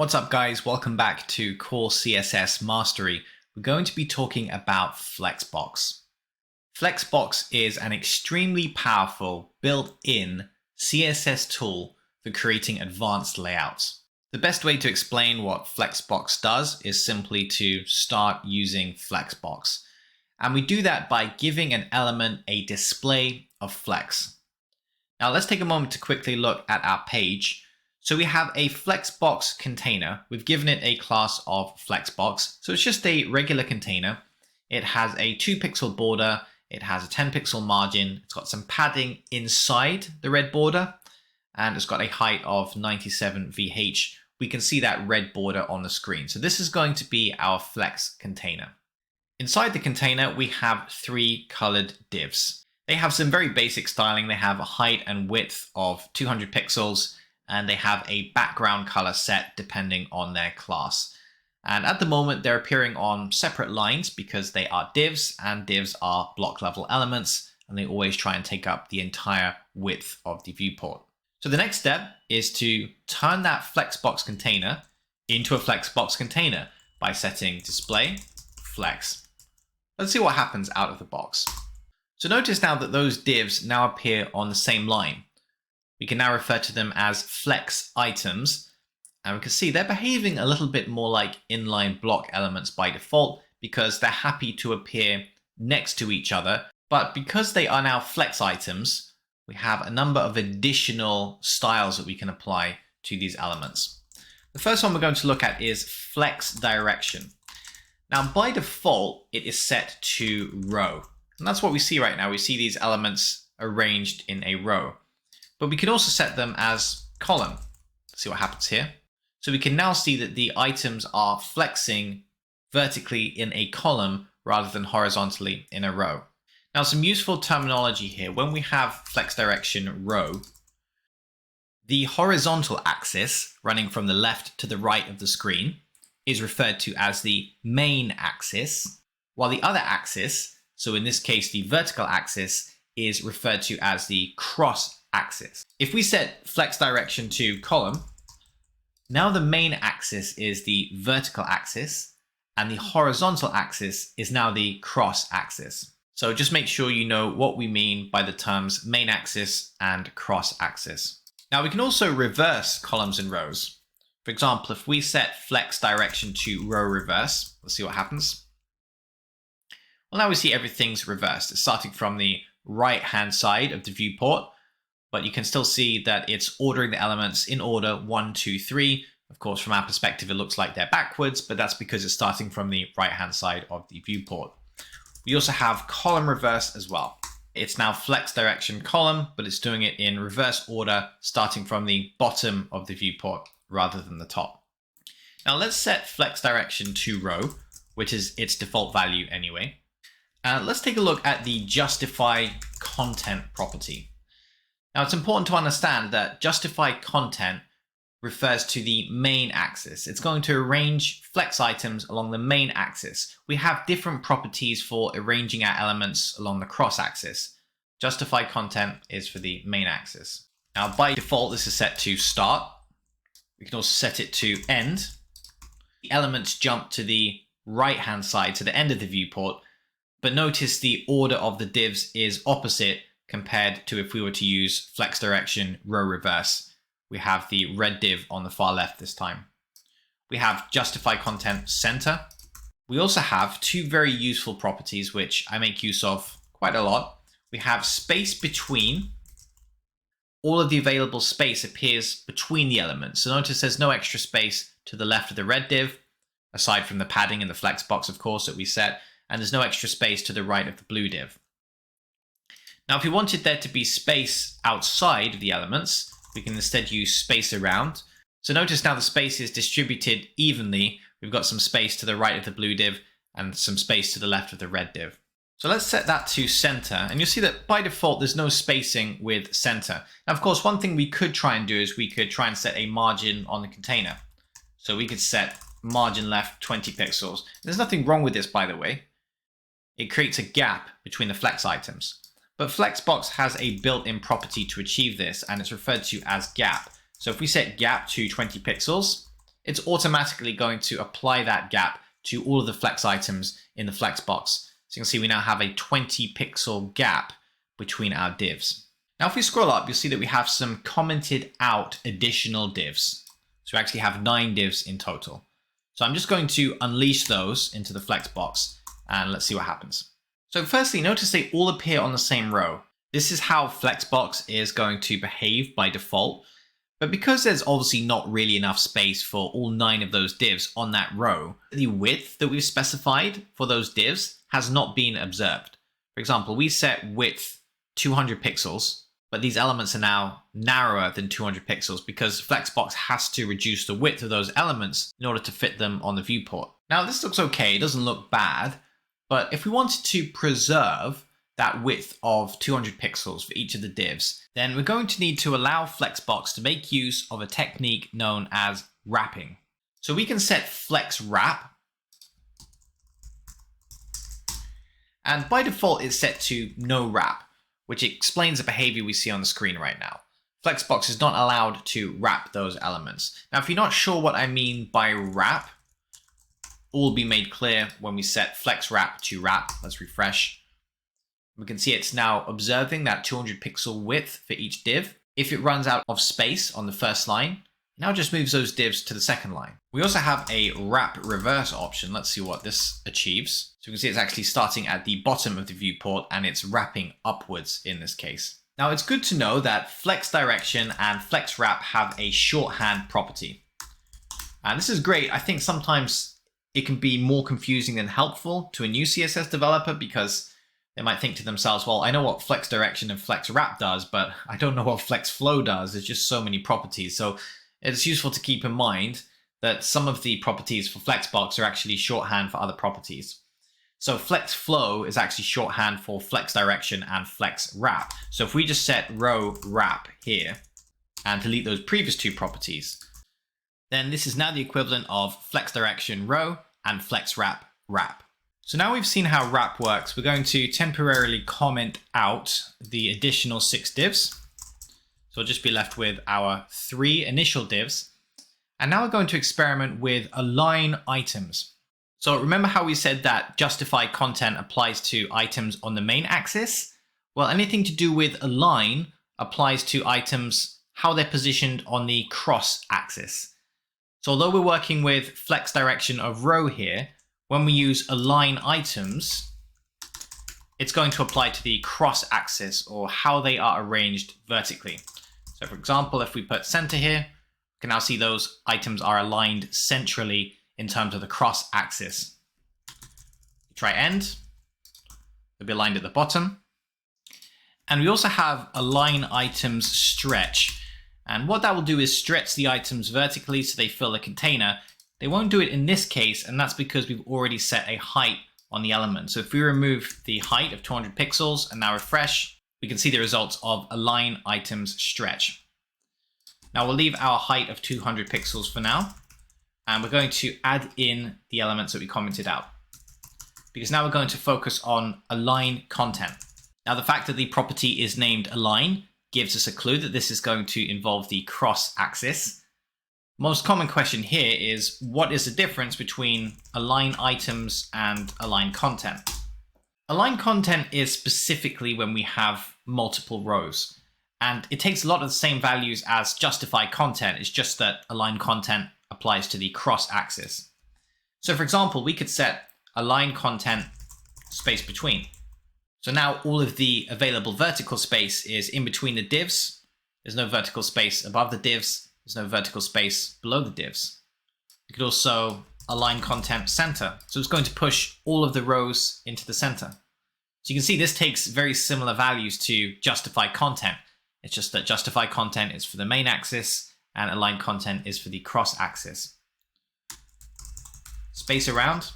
What's up guys, welcome back to Core CSS Mastery. We're going to be talking about Flexbox. Flexbox is an extremely powerful built-in CSS tool for creating advanced layouts. The best way to explain what Flexbox does is simply to start using Flexbox. And we do that by giving an element a display of flex. Now let's take a moment to quickly look at our page. So we have a Flexbox container. We've given it a class of Flexbox. So it's just a regular container. It has a 2-pixel border. It has a 10-pixel margin. It's got some padding inside the red border. And it's got a height of 97 VH. We can see that red border on the screen. So this is going to be our Flex container. Inside the container, we have 3 colored divs. They have some very basic styling. They have a height and width of 200 pixels. And they have a background color set depending on their class. And at the moment, they're appearing on separate lines because they are divs, and divs are block level elements, and they always try and take up the entire width of the viewport. So the next step is to turn that Flexbox container into a Flexbox container by setting display flex. Let's see what happens out of the box. So notice now that those divs now appear on the same line. We can now refer to them as flex items, and we can see they're behaving a little bit more like inline block elements by default because they're happy to appear next to each other. But because they are now flex items, we have a number of additional styles that we can apply to these elements. The first one we're going to look at is flex direction. Now by default, it is set to row, and that's what we see right now. We see these elements arranged in a row. But we can also set them as column. Let's see what happens here. So we can now see that the items are flexing vertically in a column rather than horizontally in a row. Now some useful terminology here. When we have flex direction row, the horizontal axis running from the left to the right of the screen is referred to as the main axis, while the other axis, so in this case the vertical axis, is referred to as the cross axis. If we set flex direction to column, now the main axis is the vertical axis and the horizontal axis is now the cross axis. So just make sure you know what we mean by the terms main axis and cross axis. Now we can also reverse columns and rows. For example, if we set flex direction to row reverse, let's see what happens. Well, now we see everything's reversed. It's starting from the right hand side of the viewport, but you can still see that it's ordering the elements in order 1, 2, 3. Of course, from our perspective, it looks like they're backwards, but that's because it's starting from the right-hand side of the viewport. We also have column reverse as well. It's now flex direction column, but it's doing it in reverse order, starting from the bottom of the viewport rather than the top. Now let's set flex direction to row, which is its default value anyway. Let's take a look at the justify content property. Now it's important to understand that justify content refers to the main axis. It's going to arrange flex items along the main axis. We have different properties for arranging our elements along the cross axis. Justify content is for the main axis. Now by default, this is set to start. We can also set it to end. The elements jump to the right-hand side, to the end of the viewport, but notice the order of the divs is opposite compared to if we were to use flex direction row reverse. We have the red div on the far left this time. We have justify content center. We also have 2 very useful properties which I make use of quite a lot. We have space between. All of the available space appears between the elements. So notice there's no extra space to the left of the red div, aside from the padding in the Flexbox, of course, that we set, and there's no extra space to the right of the blue div. Now, if we wanted there to be space outside of the elements, we can instead use space around. So notice now the space is distributed evenly. We've got some space to the right of the blue div and some space to the left of the red div. So let's set that to center, and you'll see that by default, there's no spacing with center. Now, of course, one thing we could try and do is we could try and set a margin on the container. So we could set margin left 20 pixels. There's nothing wrong with this, by the way. It creates a gap between the flex items. But Flexbox has a built-in property to achieve this, and it's referred to as gap. So if we set gap to 20 pixels, it's automatically going to apply that gap to all of the flex items in the Flexbox. So you can see we now have a 20 pixel gap between our divs. Now, if we scroll up, you'll see that we have some commented out additional divs. So we actually have 9 divs in total. So I'm just going to unleash those into the Flexbox and let's see what happens. So firstly, notice they all appear on the same row. This is how Flexbox is going to behave by default. But because there's obviously not really enough space for all 9 of those divs on that row, the width that we've specified for those divs has not been observed. For example, we set width 200 pixels, but these elements are now narrower than 200 pixels because Flexbox has to reduce the width of those elements in order to fit them on the viewport. Now, this looks okay, it doesn't look bad, but if we wanted to preserve that width of 200 pixels for each of the divs, then we're going to need to allow Flexbox to make use of a technique known as wrapping. So we can set flex wrap, and by default it's set to no wrap, which explains the behavior we see on the screen right now. Flexbox is not allowed to wrap those elements. Now, if you're not sure what I mean by wrap, all will be made clear when we set flex wrap to wrap. Let's refresh. We can see it's now observing that 200 pixel width for each div. If it runs out of space on the first line, it now just moves those divs to the second line. We also have a wrap reverse option. Let's see what this achieves. So we can see it's actually starting at the bottom of the viewport and it's wrapping upwards in this case. Now, it's good to know that flex direction and flex wrap have a shorthand property. And this is great. I think sometimes it can be more confusing than helpful to a new CSS developer because they might think to themselves, well, I know what flex direction and flex wrap does, but I don't know what flex flow does. There's just so many properties. So it's useful to keep in mind that some of the properties for Flexbox are actually shorthand for other properties. So flex flow is actually shorthand for flex direction and flex wrap. So if we just set row wrap here and delete those previous 2 properties, then this is now the equivalent of flex direction row and flex wrap wrap. So now we've seen how wrap works, we're going to temporarily comment out the additional 6 divs. So we'll just be left with our 3 initial divs. And now we're going to experiment with align items. So remember how we said that justify content applies to items on the main axis? Well, anything to do with align applies to items, how they're positioned on the cross axis. So although we're working with flex direction of row here, when we use align items, it's going to apply to the cross axis or how they are arranged vertically. So for example, if we put center here, we can now see those items are aligned centrally in terms of the cross axis. Try end, they'll be aligned at the bottom. And we also have align items stretch. And what that will do is stretch the items vertically so they fill the container. They won't do it in this case, and that's because we've already set a height on the element. So if we remove the height of 200 pixels and now refresh, we can see the results of align items stretch. Now we'll leave our height of 200 pixels for now, and we're going to add in the elements that we commented out, because now we're going to focus on align content. Now the fact that the property is named align gives us a clue that this is going to involve the cross axis. Most common question here is, what is the difference between align items and align content? Align content is specifically when we have multiple rows, and it takes a lot of the same values as justify content. It's just that align content applies to the cross axis. So for example, we could set align content space between. So now all of the available vertical space is in between the divs. There's no vertical space above the divs. There's no vertical space below the divs. We could also align content center. So it's going to push all of the rows into the center. So you can see this takes very similar values to justify content. It's just that justify content is for the main axis and align content is for the cross axis. Space around.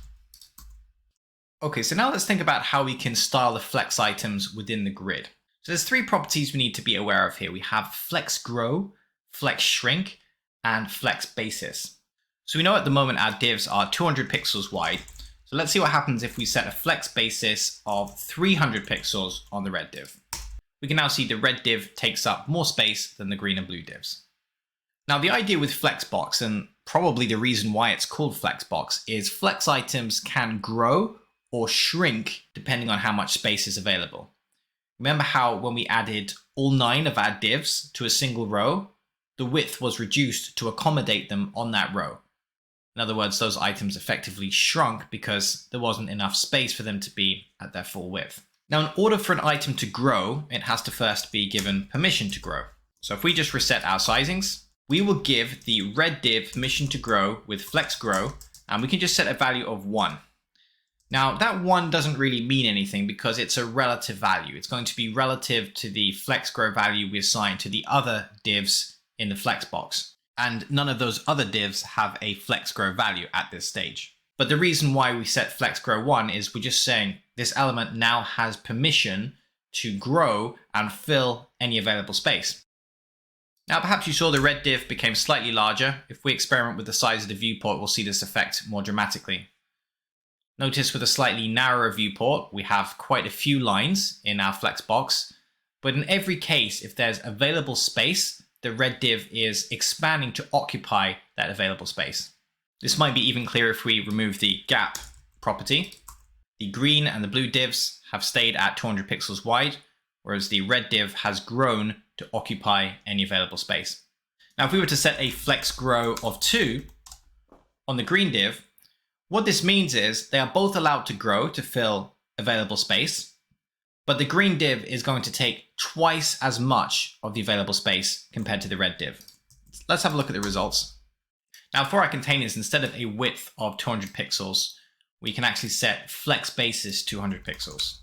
Okay, so now let's think about how we can style the flex items within the grid. So there's 3 properties we need to be aware of here. We have flex grow, flex shrink, and flex basis. So we know at the moment our divs are 200 pixels wide. So let's see what happens if we set a flex basis of 300 pixels on the red div. We can now see the red div takes up more space than the green and blue divs. Now the idea with Flexbox, and probably the reason why it's called Flexbox, is flex items can grow or shrink depending on how much space is available. Remember how when we added all 9 of our divs to a single row, the width was reduced to accommodate them on that row. In other words, those items effectively shrunk because there wasn't enough space for them to be at their full width. Now, in order for an item to grow, it has to first be given permission to grow. So if we just reset our sizings, we will give the red div permission to grow with flex grow, and we can just set a value of 1. Now, that 1 doesn't really mean anything because it's a relative value. It's going to be relative to the flex grow value we assign to the other divs in the Flexbox. And none of those other divs have a flex grow value at this stage. But the reason why we set flex grow 1 is we're just saying this element now has permission to grow and fill any available space. Now, perhaps you saw the red div became slightly larger. If we experiment with the size of the viewport, we'll see this effect more dramatically. Notice with a slightly narrower viewport, we have quite a few lines in our Flexbox, but in every case, if there's available space, the red div is expanding to occupy that available space. This might be even clearer if we remove the gap property. The green and the blue divs have stayed at 200 pixels wide, whereas the red div has grown to occupy any available space. Now, if we were to set a flex grow of 2 on the green div, what this means is they are both allowed to grow to fill available space, but the green div is going to take twice as much of the available space compared to the red div. Let's have a look at the results. Now, for our containers, instead of a width of 200 pixels, we can actually set flex basis 200 pixels.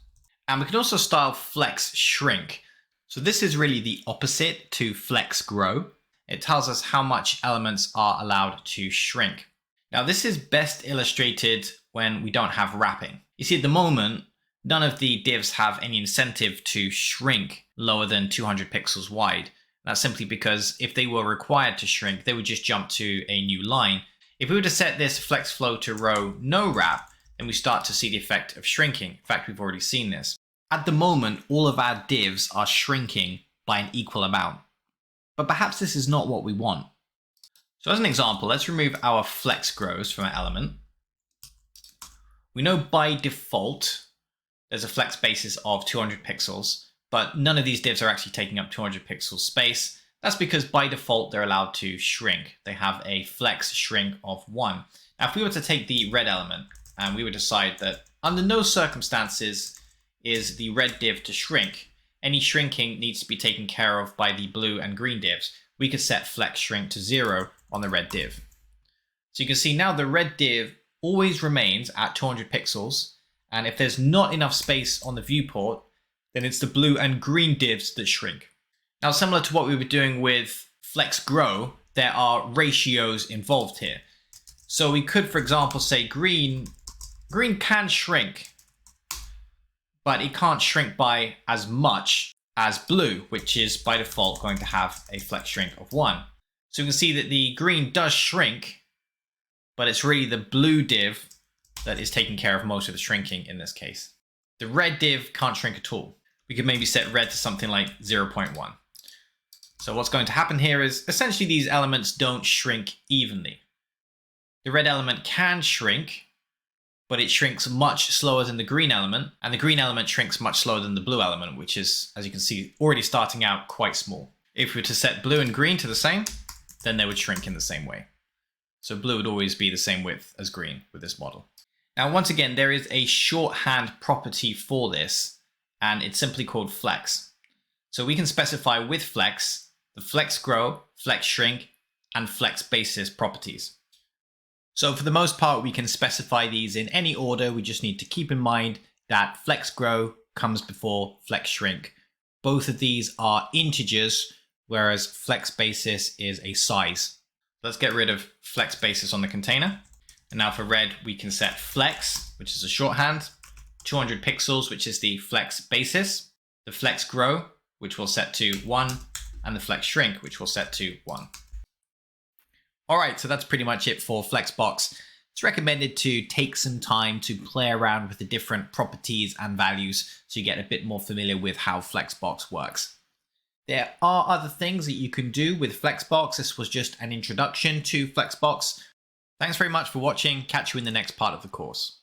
And we can also style flex shrink. So this is really the opposite to flex grow. It tells us how much elements are allowed to shrink. Now, this is best illustrated when we don't have wrapping. You see, at the moment, none of the divs have any incentive to shrink lower than 200 pixels wide. That's simply because if they were required to shrink, they would just jump to a new line. If we were to set this flex flow to row no wrap, then we start to see the effect of shrinking. In fact, we've already seen this. At the moment, all of our divs are shrinking by an equal amount. But perhaps this is not what we want. So as an example, let's remove our flex grows from our element. We know by default, there's a flex basis of 200 pixels, but none of these divs are actually taking up 200 pixels space. That's because by default, they're allowed to shrink. They have a flex shrink of 1. Now, if we were to take the red element and we would decide that under no circumstances is the red div to shrink, any shrinking needs to be taken care of by the blue and green divs, we could set flex shrink to 0 on the red div. So you can see now the red div always remains at 200 pixels. And if there's not enough space on the viewport, then it's the blue and green divs that shrink. Now, similar to what we were doing with flex grow, there are ratios involved here. So we could, for example, say green can shrink, but it can't shrink by as much as blue, which is by default going to have a flex shrink of 1. So we can see that the green does shrink, but it's really the blue div that is taking care of most of the shrinking in this case. The red div can't shrink at all. We could maybe set red to something like 0.1. So what's going to happen here is essentially these elements don't shrink evenly. The red element can shrink, but it shrinks much slower than the green element, and the green element shrinks much slower than the blue element, which is, as you can see, already starting out quite small. If we were to set blue and green to the same, then they would shrink in the same way. So blue would always be the same width as green with this model. Now, once again, there is a shorthand property for this, and it's simply called flex. So we can specify with flex the flex grow, flex shrink, and flex basis properties. So for the most part, we can specify these in any order. We just need to keep in mind that flex grow comes before flex shrink. Both of these are integers, whereas flex basis is a size. Let's get rid of flex basis on the container. And now for red, we can set flex, which is a shorthand, 200 pixels, which is the flex basis, the flex grow, which we'll set to 1, and the flex shrink, which we'll set to 1. All right, so that's pretty much it for Flexbox. It's recommended to take some time to play around with the different properties and values so you get a bit more familiar with how Flexbox works. There are other things that you can do with Flexbox. This was just an introduction to Flexbox. Thanks very much for watching. Catch you in the next part of the course.